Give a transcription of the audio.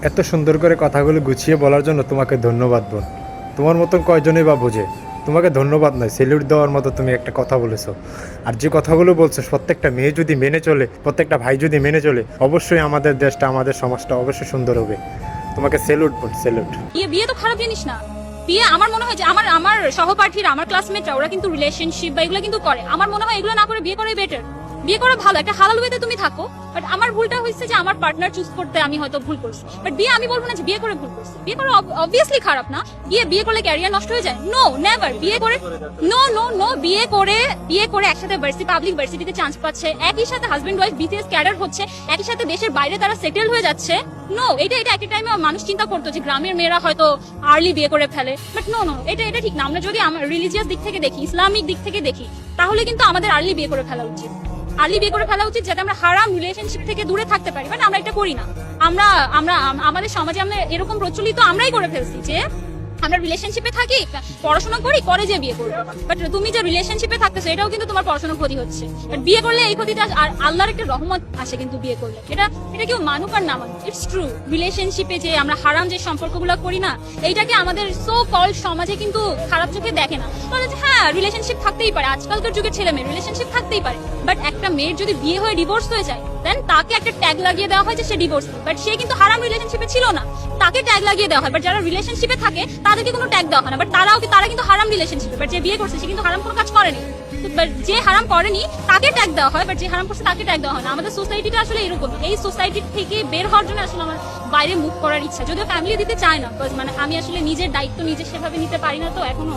এত সুন্দর করে কথাগুলো গুছিয়ে বলার জন্য তোমাকে ধন্যবাদ বোন। তোমার মতন কয়জনই বা বোঝে। তোমাকে ধন্যবাদ নয়, সেলিউট দেওয়ার মতো তুমি একটা কথা বলেছো। আর যে কথাগুলো বলছো প্রত্যেকটা মেয়ে যদি মেনে চলে, প্রত্যেকটা ভাই যদি মেনে চলে, অবশ্যই আমাদের দেশটা, আমাদের সমাজটা অবশ্যই সুন্দর হবে। তোমাকে সেলুট বোন, সেলুট। বিয়ে তো খারাপ জিনিস না। বিয়ে আমার মনে হয় যে আমার সহপাঠীরা, আমার ক্লাসমেটরা, ওরা কিন্তু রিলেশনশিপ বা এগুলো কিন্তু করে। আমার মনে হয় এগুলো না করে বিয়ে করাই বেটার। বিয়ে করা ভালো, একটা হালাল ওয়েতে তুমি থাকো। বাট আমার ভুলটা হয়েছে যে আমার পার্টনার চুজ করতে আমি হয়তো ভুল করছি। বাট বিয়ে আমি বলবো না যে বিয়ে করে ভুল করছি। বিয়ে করা অবভিয়াসলি খারাপ না। বিয়ে করলে ক্যারিয়ার নষ্ট হয়ে যায়? No, never. বিয়ে করে নো বিয়ে করে একসাথে পাবলিক ভার্সিটিতে চান্স পাচ্ছে, একই সাথে হাজবেন্ড ওয়াইফ বিসিএস ক্যাডার হচ্ছে, একই সাথে দেশের বাইরে তারা সেটেল হয়ে যাচ্ছে। নো, এটা একটা টাইমে মানুষ চিন্তা করতো যে গ্রামের মেয়েরা হয়তো আর্লি বিয়ে করে ফেলে। বাট নো, এটা ঠিক না। আমরা যদি আমার রিলিজিয়াস দিক থেকে দেখি, ইসলামিক দিক থেকে দেখি, তাহলে কিন্তু আমাদের আর্লি বিয়ে করে ফেলা উচিত। আর্লি বিয়ে করে ফেলা উচিত যাতে আমরা হারাম রিলেশনশিপ থেকে দূরে থাকতে পারি। বাট আমরা এটা করি না। আমরা আমাদের সমাজে আমরা এরকম প্রচলিত আমরাই করে ফেলছি যে আমরা রিলেশনশিপে থাকি, পড়াশোনা করি, করে যে বিয়ে করবো। বাট তুমি যে রিলেশনশিপে থাকতেছো এটাও কিন্তু তোমার পড়াশোনার ক্ষতি হচ্ছে। বাট বিয়ে করলে এই ক্ষতিটা, আর আল্লাহর একটা রহমত আসে কিন্তু বিয়ে করলে। এটা কেউ মানুক আর না মানুক, ইটস ট্রু। রিলেশনশিপে যে আমরা হারাম যে সম্পর্কগুলো করি না, এইটাকে আমাদের সো কল্ড সমাজে কিন্তু খারাপ চোখে দেখে না। বলে যে হ্যাঁ, রিলেশনশিপ থাকতেই পারে, আজকালকার যুগের ছেলে মেয়ে রিলেশনশিপ থাকতেই পারে। বাট একটা মেয়ের যদি বিয়ে হয়ে ডিভোর্স হয়ে যায়, দেন তাকে একটা ট্যাগ লাগিয়ে দেওয়া হয় যে সে ডিভোর্স। বাট সে কিন্তু হারাম রিলেশনশিপে ছিল না, তাকে ট্যাগ লাগিয়ে দেওয়া হয়। বাট যারা রিলেশনশিপে থাকে তাদেরকে কোনো ট্যাগ দেওয়া হয় না। বাট তারা কিন্তু হারাম রিলেশনশিপে। বাট যে বিয়ে করছে সে কিন্তু হারাম কোনো কাজ করেনি। যে হারাম করেনি তাকে ট্যাগ দেওয়া হয়, বাট যে হারাম করছে তাকে ট্যাগ দেওয়া হয় না। আমাদের সোসাইটিটা আসলে এরকম। এই সোসাইটি থেকে বের হওয়ার জন্য আসলে আমার বাইরে মুভ করার ইচ্ছা, যদিও ফ্যামিলি দিতে চায় না। মানে আমি আসলে নিজের দায়িত্ব নিজে সেভাবে নিতে পারি না তো এখনো।